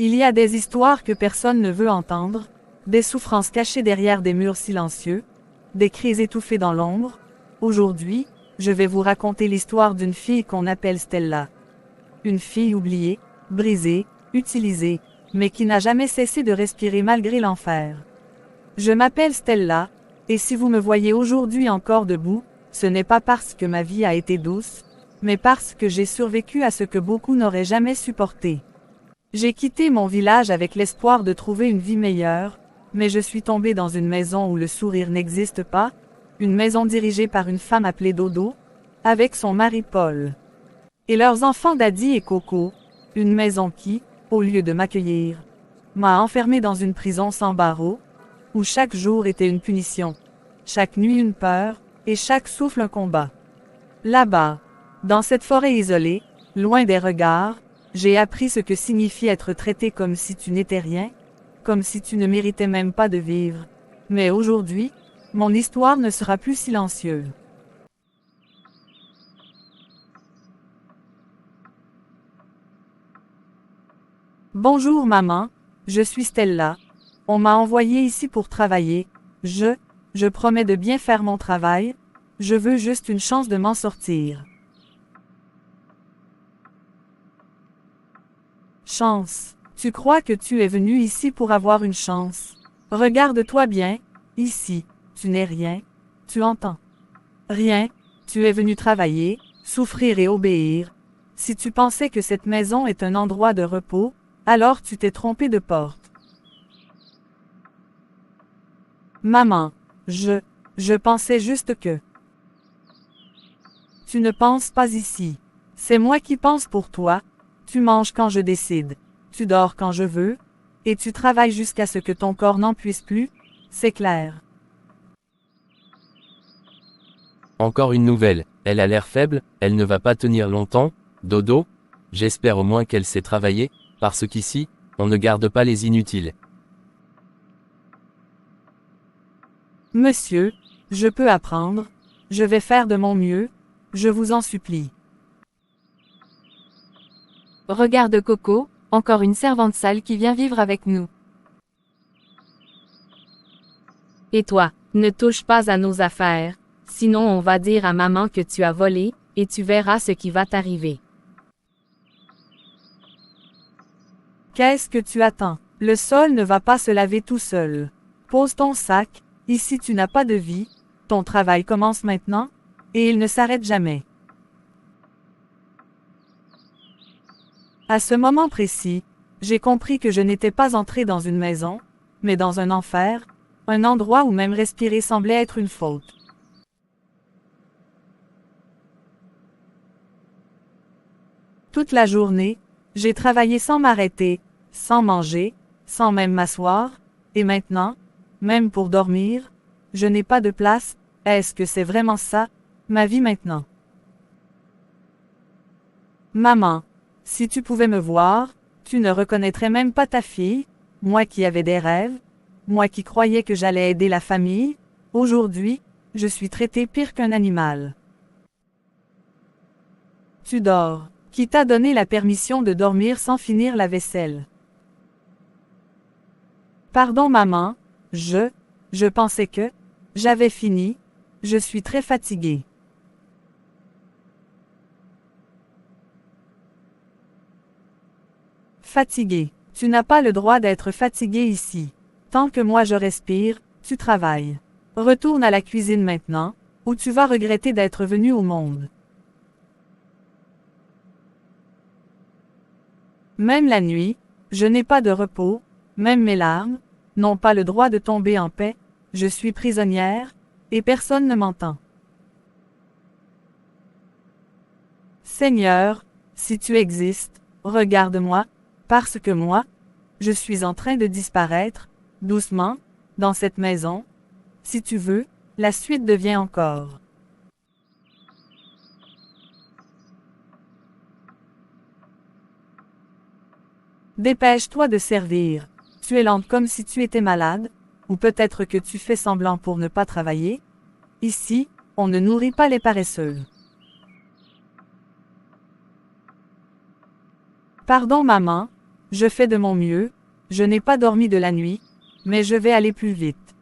Il y a des histoires que personne ne veut entendre, des souffrances cachées derrière des murs silencieux, des cris étouffés dans l'ombre. Aujourd'hui, je vais vous raconter l'histoire d'une fille qu'on appelle Stella. Une fille oubliée, brisée, utilisée, mais qui n'a jamais cessé de respirer malgré l'enfer. Je m'appelle Stella, et si vous me voyez aujourd'hui encore debout, ce n'est pas parce que ma vie a été douce, mais parce que j'ai survécu à ce que beaucoup n'auraient jamais supporté. J'ai quitté mon village avec l'espoir de trouver une vie meilleure, mais je suis tombée dans une maison où le sourire n'existe pas, une maison dirigée par une femme appelée Dodo, avec son mari Paul. Et leurs enfants Daddy et Coco, une maison qui, au lieu de m'accueillir, m'a enfermée dans une prison sans barreaux, où chaque jour était une punition, chaque nuit une peur, et chaque souffle un combat. Là-bas, dans cette forêt isolée, loin des regards, j'ai appris ce que signifie être traité comme si tu n'étais rien, comme si tu ne méritais même pas de vivre. Mais aujourd'hui, mon histoire ne sera plus silencieuse. Bonjour maman, je suis Stella. On m'a envoyée ici pour travailler. Je promets de bien faire mon travail. Je veux juste une chance de m'en sortir. Chance. Tu crois que tu es venu ici pour avoir une chance. Regarde-toi bien, ici, tu n'es rien. Tu entends? Rien. Tu es venu travailler, souffrir et obéir. Si tu pensais que cette maison est un endroit de repos, alors tu t'es trompé de porte. Maman, je pensais juste que... Tu ne penses pas ici. C'est moi qui pense pour toi. Tu manges quand je décide. Tu dors quand je veux. Et tu travailles jusqu'à ce que ton corps n'en puisse plus. C'est clair. Encore une nouvelle, elle a l'air faible, elle ne va pas tenir longtemps, Dodo. J'espère au moins qu'elle sait travailler, parce qu'ici, on ne garde pas les inutiles. Monsieur, je peux apprendre. Je vais faire de mon mieux. Je vous en supplie. Regarde Coco, encore une servante sale qui vient vivre avec nous. Et toi, ne touche pas à nos affaires, sinon on va dire à maman que tu as volé, et tu verras ce qui va t'arriver. Qu'est-ce que tu attends? Le sol ne va pas se laver tout seul. Pose ton sac, ici tu n'as pas de vie, ton travail commence maintenant, et il ne s'arrête jamais. À ce moment précis, j'ai compris que je n'étais pas entré dans une maison, mais dans un enfer, un endroit où même respirer semblait être une faute. Toute la journée, j'ai travaillé sans m'arrêter, sans manger, sans même m'asseoir, et maintenant, même pour dormir, je n'ai pas de place. Est-ce que c'est vraiment ça, ma vie maintenant? Maman, si tu pouvais me voir, tu ne reconnaîtrais même pas ta fille, moi qui avais des rêves, moi qui croyais que j'allais aider la famille. Aujourd'hui, je suis traité pire qu'un animal. Tu dors. Qui t'a donné la permission de dormir sans finir la vaisselle? Pardon maman, je pensais que j'avais fini. Je suis très fatiguée. Fatiguée. Tu n'as pas le droit d'être fatiguée ici. Tant que moi je respire, tu travailles. Retourne à la cuisine maintenant, ou tu vas regretter d'être venu au monde. Même la nuit, je n'ai pas de repos, même mes larmes n'ont pas le droit de tomber en paix, je suis prisonnière, et personne ne m'entend. Seigneur, si tu existes, regarde-moi, parce que moi, je suis en train de disparaître, doucement, dans cette maison. Si tu veux, la suite devient encore. Dépêche-toi de servir. Tu es lente comme si tu étais malade, ou peut-être que tu fais semblant pour ne pas travailler. Ici, on ne nourrit pas les paresseux. Pardon maman, Je fais de mon mieux, je n'ai pas dormi de la nuit, mais je vais aller plus vite.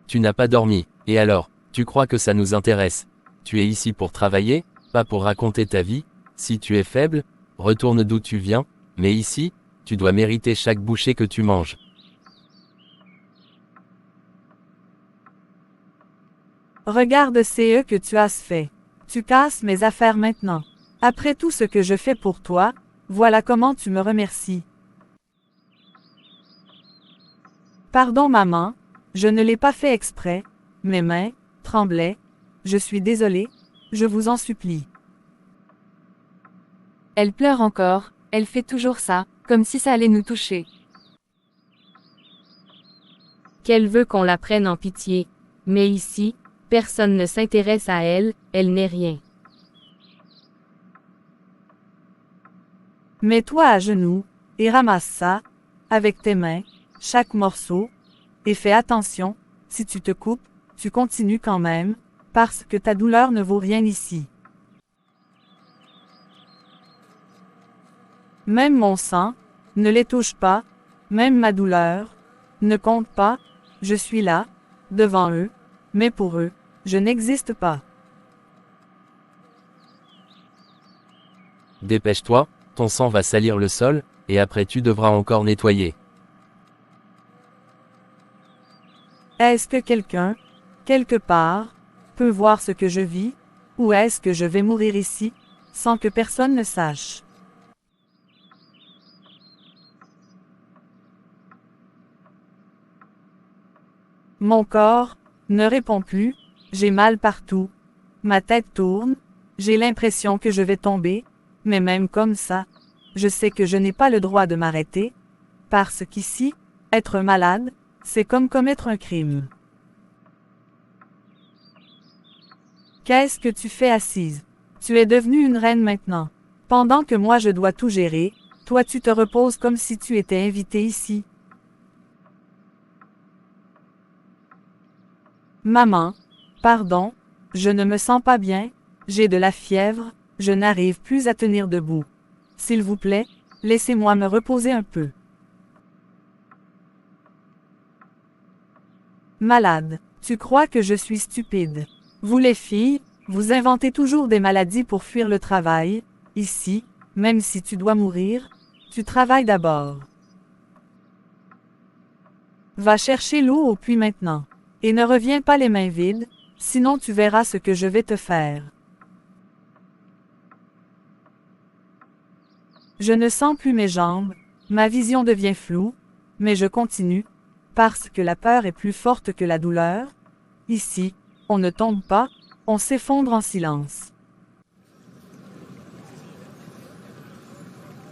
Tu n'as pas dormi, et alors, tu crois que ça nous intéresse? Tu es ici pour travailler, pas pour raconter ta vie. Si tu es faible, retourne d'où tu viens, mais ici, tu dois mériter chaque bouchée que tu manges. Regarde c'est eux que tu as fait. Tu casses mes affaires maintenant. Après tout ce que je fais pour toi, voilà comment tu me remercies. Pardon maman, je ne l'ai pas fait exprès, mes mains tremblaient, je suis désolée, je vous en supplie. Elle pleure encore, elle fait toujours ça, comme si ça allait nous toucher. Qu'elle veut qu'on la prenne en pitié. Mais ici, personne ne s'intéresse à elle, elle n'est rien. Mets-toi à genoux, et ramasse ça, avec tes mains, chaque morceau, et fais attention, si tu te coupes, tu continues quand même, parce que ta douleur ne vaut rien ici. Même mon sang, ne les touche pas, même ma douleur, ne compte pas, je suis là, devant eux, mais pour eux, je n'existe pas. Dépêche-toi, ton sang va salir le sol, et après tu devras encore nettoyer. Est-ce que quelqu'un, quelque part, peut voir ce que je vis, ou est-ce que je vais mourir ici, sans que personne ne sache? Mon corps ne répond plus, j'ai mal partout. Ma tête tourne, j'ai l'impression que je vais tomber, mais même comme ça, je sais que je n'ai pas le droit de m'arrêter, parce qu'ici, être malade, c'est comme commettre un crime. Qu'est-ce que tu fais assise? Tu es devenue une reine maintenant. Pendant que moi je dois tout gérer, toi tu te reposes comme si tu étais invitée ici. Maman, pardon, je ne me sens pas bien, j'ai de la fièvre, je n'arrive plus à tenir debout. S'il vous plaît, laissez-moi me reposer un peu. Malade, tu crois que je suis stupide. Vous les filles, vous inventez toujours des maladies pour fuir le travail. Ici, même si tu dois mourir, tu travailles d'abord. Va chercher l'eau au puits maintenant. Et ne reviens pas les mains vides, sinon tu verras ce que je vais te faire. Je ne sens plus mes jambes, ma vision devient floue, mais je continue, parce que la peur est plus forte que la douleur. Ici, on ne tombe pas, on s'effondre en silence.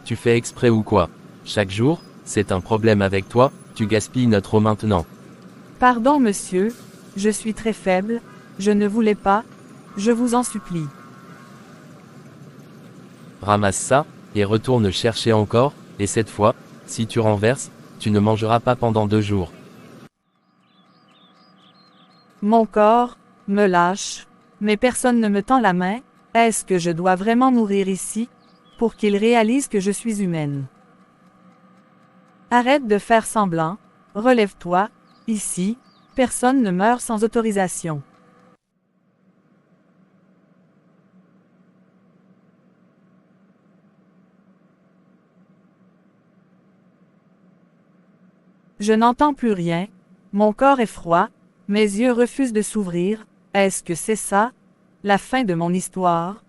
Tu fais exprès ou quoi? Chaque jour, c'est un problème avec toi, tu gaspilles notre eau maintenant. Pardon monsieur, je suis très faible, je ne voulais pas, je vous en supplie. Ramasse ça, et retourne chercher encore, et cette fois, si tu renverses, tu ne mangeras pas pendant 2 jours. Mon corps me lâche, mais personne ne me tend la main. Est-ce que je dois vraiment mourir ici, pour qu'il réalise que je suis humaine? Arrête de faire semblant, relève-toi, ici, personne ne meurt sans autorisation. Je n'entends plus rien, mon corps est froid, mes yeux refusent de s'ouvrir. Est-ce que c'est ça, la fin de mon histoire?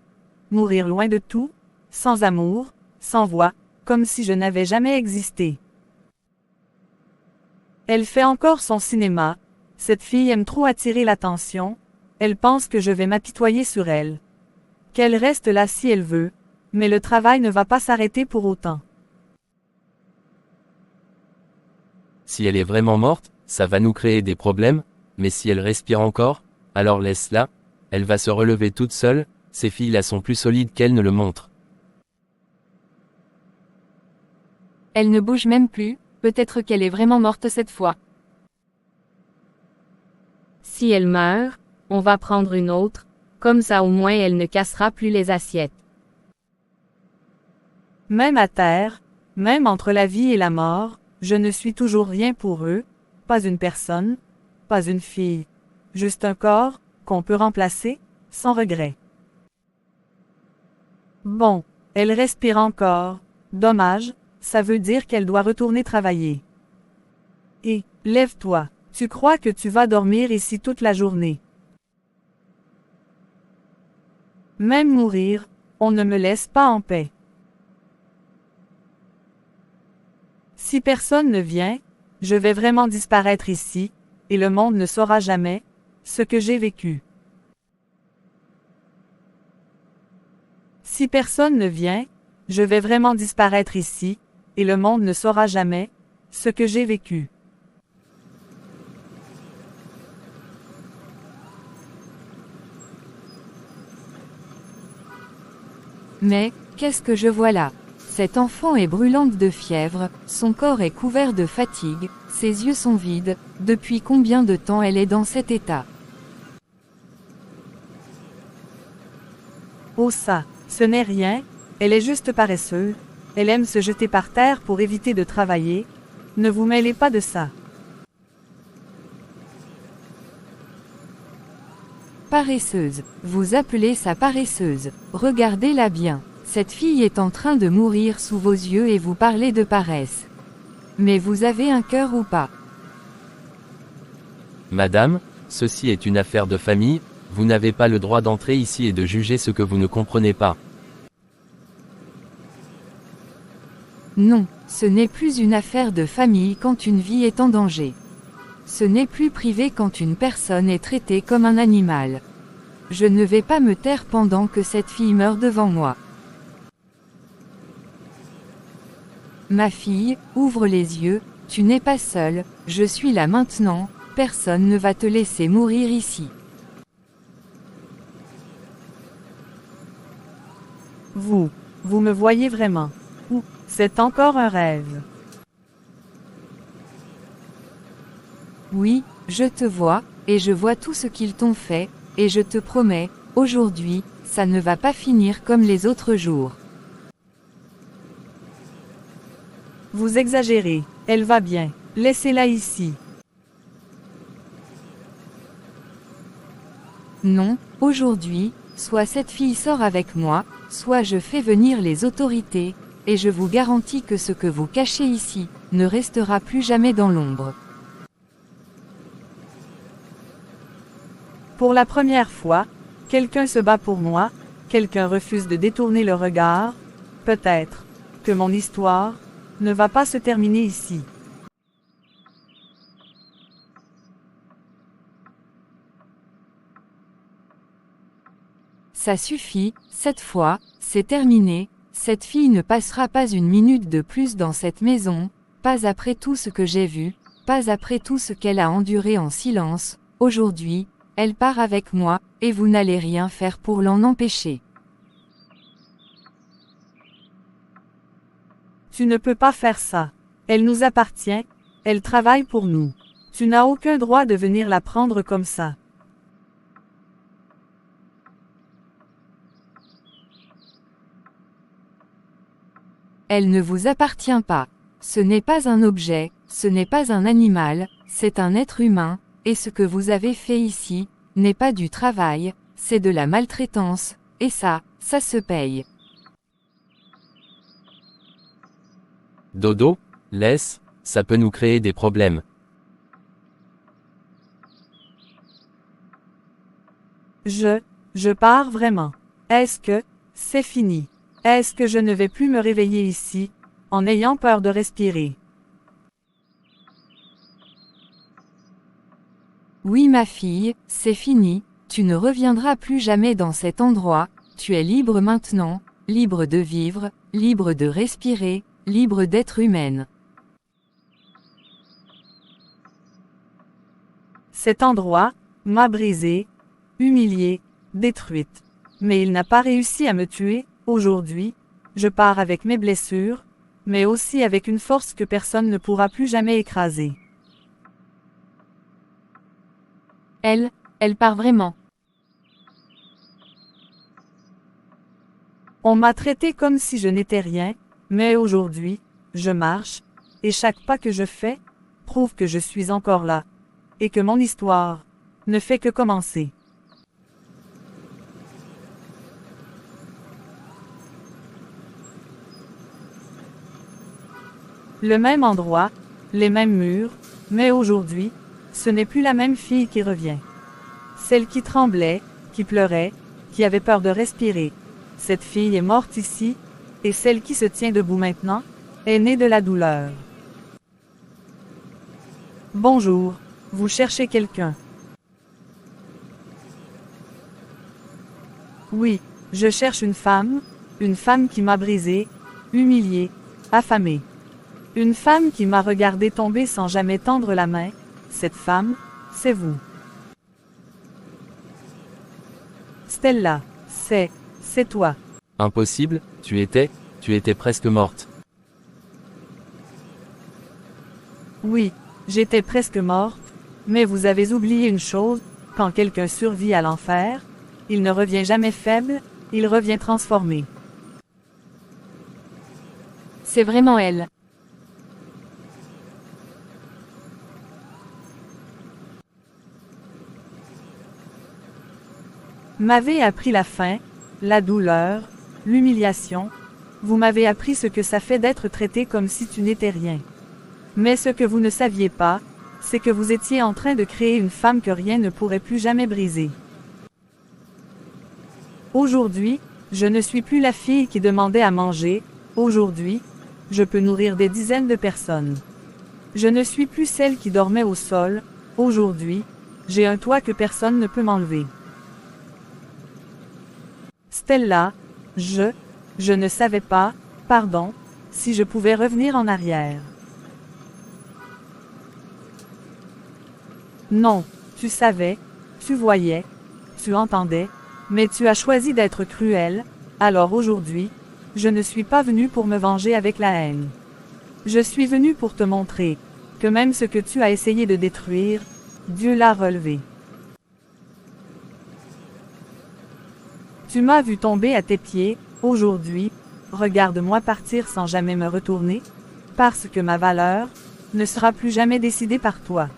Mourir loin de tout, sans amour, sans voix, comme si je n'avais jamais existé. Elle fait encore son cinéma. Cette fille aime trop attirer l'attention. Elle pense que je vais m'apitoyer sur elle. Qu'elle reste là si elle veut, mais le travail ne va pas s'arrêter pour autant. Si elle est vraiment morte, ça va nous créer des problèmes, mais si elle respire encore, alors laisse-la, elle va se relever toute seule, ces filles-là sont plus solides qu'elle ne le montrent. Elle ne bouge même plus, peut-être qu'elle est vraiment morte cette fois. Si elle meurt, on va prendre une autre, comme ça au moins elle ne cassera plus les assiettes. Même à terre, même entre la vie et la mort, je ne suis toujours rien pour eux, pas une personne, pas une fille. Juste un corps, qu'on peut remplacer, sans regret. Bon, elle respire encore. Dommage, ça veut dire qu'elle doit retourner travailler. Et, lève-toi, tu crois que tu vas dormir ici toute la journée. Même mourir, on ne me laisse pas en paix. Si personne ne vient, je vais vraiment disparaître ici, et le monde ne saura jamais ce que j'ai vécu. Si personne ne vient, je vais vraiment disparaître ici, et le monde ne saura jamais ce que j'ai vécu. Mais, qu'est-ce que je vois là? Cette enfant est brûlante de fièvre, son corps est couvert de fatigue, ses yeux sont vides, depuis combien de temps elle est dans cet état? Oh ça, ce n'est rien, elle est juste paresseuse, elle aime se jeter par terre pour éviter de travailler. Ne vous mêlez pas de ça. Paresseuse, vous appelez ça paresseuse, regardez-la bien. Cette fille est en train de mourir sous vos yeux et vous parlez de paresse. Mais vous avez un cœur ou pas? Madame, ceci est une affaire de famille, vous n'avez pas le droit d'entrer ici et de juger ce que vous ne comprenez pas. Non, ce n'est plus une affaire de famille quand une vie est en danger. Ce n'est plus privé quand une personne est traitée comme un animal. Je ne vais pas me taire pendant que cette fille meurt devant moi. Ma fille, ouvre les yeux, tu n'es pas seule, je suis là maintenant, personne ne va te laisser mourir ici. Vous me voyez vraiment. Ou, c'est encore un rêve. Oui, je te vois, et je vois tout ce qu'ils t'ont fait, et je te promets, aujourd'hui, ça ne va pas finir comme les autres jours. Vous exagérez, elle va bien, laissez-la ici. Non, aujourd'hui, soit cette fille sort avec moi, soit je fais venir les autorités, et je vous garantis que ce que vous cachez ici, ne restera plus jamais dans l'ombre. Pour la première fois, quelqu'un se bat pour moi, quelqu'un refuse de détourner le regard. Peut-être que mon histoire ne va pas se terminer ici. Ça suffit, cette fois, c'est terminé, cette fille ne passera pas une minute de plus dans cette maison, pas après tout ce que j'ai vu, pas après tout ce qu'elle a enduré en silence, aujourd'hui, elle part avec moi, et vous n'allez rien faire pour l'en empêcher. Tu ne peux pas faire ça. Elle nous appartient, elle travaille pour nous. Tu n'as aucun droit de venir la prendre comme ça. Elle ne vous appartient pas. Ce n'est pas un objet, ce n'est pas un animal, c'est un être humain, et ce que vous avez fait ici, n'est pas du travail, c'est de la maltraitance, et ça se paye. Dodo, laisse, ça peut nous créer des problèmes. Je pars vraiment. Est-ce que c'est fini? Est-ce que je ne vais plus me réveiller ici, en ayant peur de respirer? Oui ma fille, c'est fini, tu ne reviendras plus jamais dans cet endroit, tu es libre maintenant, libre de vivre, libre de respirer, libre d'être humaine. Cet endroit m'a brisée, humiliée, détruite. Mais il n'a pas réussi à me tuer. Aujourd'hui, je pars avec mes blessures, mais aussi avec une force que personne ne pourra plus jamais écraser. Elle part vraiment. On m'a traité comme si je n'étais rien, Mais aujourd'hui, je marche, et chaque pas que je fais, prouve que je suis encore là, et que mon histoire ne fait que commencer. Le même endroit, les mêmes murs, mais aujourd'hui, ce n'est plus la même fille qui revient. Celle qui tremblait, qui pleurait, qui avait peur de respirer. Cette fille est morte ici, et celle qui se tient debout maintenant, est née de la douleur. Bonjour, vous cherchez quelqu'un? Oui, je cherche une femme qui m'a brisée, humiliée, affamée. Une femme qui m'a regardé tomber sans jamais tendre la main. Cette femme, c'est vous. Stella, c'est toi. Impossible, tu étais presque morte. Oui, j'étais presque morte, mais vous avez oublié une chose, quand quelqu'un survit à l'enfer, il ne revient jamais faible, il revient transformé. C'est vraiment elle. M'avez appris la faim, la douleur, l'humiliation, vous m'avez appris ce que ça fait d'être traité comme si tu n'étais rien. Mais ce que vous ne saviez pas, c'est que vous étiez en train de créer une femme que rien ne pourrait plus jamais briser. Aujourd'hui, je ne suis plus la fille qui demandait à manger, aujourd'hui, je peux nourrir des dizaines de personnes. Je ne suis plus celle qui dormait au sol, aujourd'hui, j'ai un toit que personne ne peut m'enlever. Stella, je ne savais pas, pardon, si je pouvais revenir en arrière. Non, tu savais, tu voyais, tu entendais, mais tu as choisi d'être cruel, alors aujourd'hui, je ne suis pas venu pour me venger avec la haine. Je suis venu pour te montrer que même ce que tu as essayé de détruire, Dieu l'a relevé. Tu m'as vu tomber à tes pieds, aujourd'hui, regarde-moi partir sans jamais me retourner, parce que ma valeur ne sera plus jamais décidée par toi.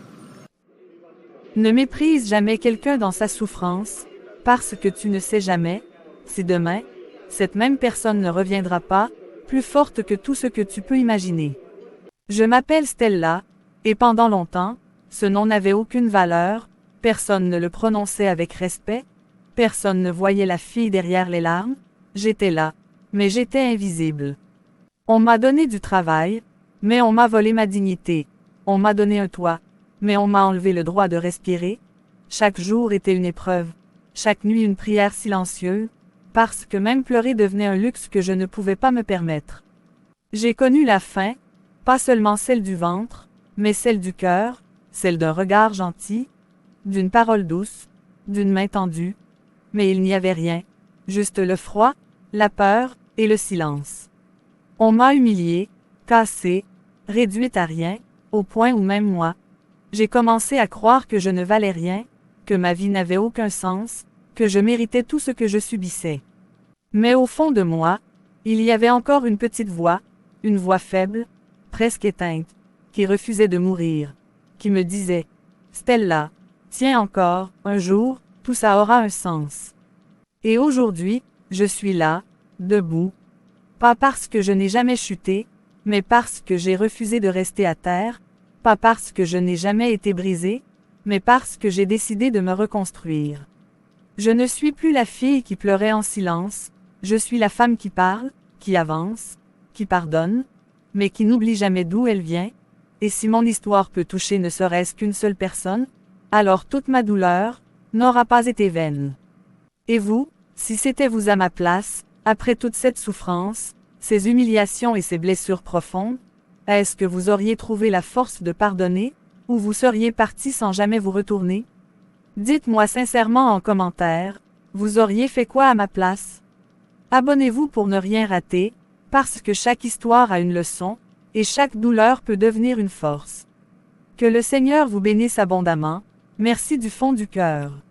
Ne méprise jamais quelqu'un dans sa souffrance, parce que tu ne sais jamais, si demain, cette même personne ne reviendra pas, plus forte que tout ce que tu peux imaginer. Je m'appelle Stella, et pendant longtemps, ce nom n'avait aucune valeur, personne ne le prononçait avec respect, personne ne voyait la fille derrière les larmes, j'étais là, mais j'étais invisible. On m'a donné du travail, mais on m'a volé ma dignité, on m'a donné un toit, mais on m'a enlevé le droit de respirer. Chaque jour était une épreuve, chaque nuit une prière silencieuse, parce que même pleurer devenait un luxe que je ne pouvais pas me permettre. J'ai connu la faim, pas seulement celle du ventre, mais celle du cœur, celle d'un regard gentil, d'une parole douce, d'une main tendue, mais il n'y avait rien, juste le froid, la peur et le silence. On m'a humiliée, cassée, réduite à rien, au point où même moi, j'ai commencé à croire que je ne valais rien, que ma vie n'avait aucun sens, que je méritais tout ce que je subissais. Mais au fond de moi, il y avait encore une petite voix, une voix faible, presque éteinte, qui refusait de mourir, qui me disait « Stella, tiens encore, un jour, tout ça aura un sens. » Et aujourd'hui, je suis là, debout, pas parce que je n'ai jamais chuté, mais parce que j'ai refusé de rester à terre, pas parce que je n'ai jamais été brisée, mais parce que j'ai décidé de me reconstruire. Je ne suis plus la fille qui pleurait en silence, je suis la femme qui parle, qui avance, qui pardonne, mais qui n'oublie jamais d'où elle vient, et si mon histoire peut toucher ne serait-ce qu'une seule personne, alors toute ma douleur n'aura pas été vaine. Et vous, si c'était vous à ma place, après toute cette souffrance, ces humiliations et ces blessures profondes, est-ce que vous auriez trouvé la force de pardonner, ou vous seriez parti sans jamais vous retourner? Dites-moi sincèrement en commentaire, vous auriez fait quoi à ma place? Abonnez-vous pour ne rien rater, parce que chaque histoire a une leçon, et chaque douleur peut devenir une force. Que le Seigneur vous bénisse abondamment, merci du fond du cœur.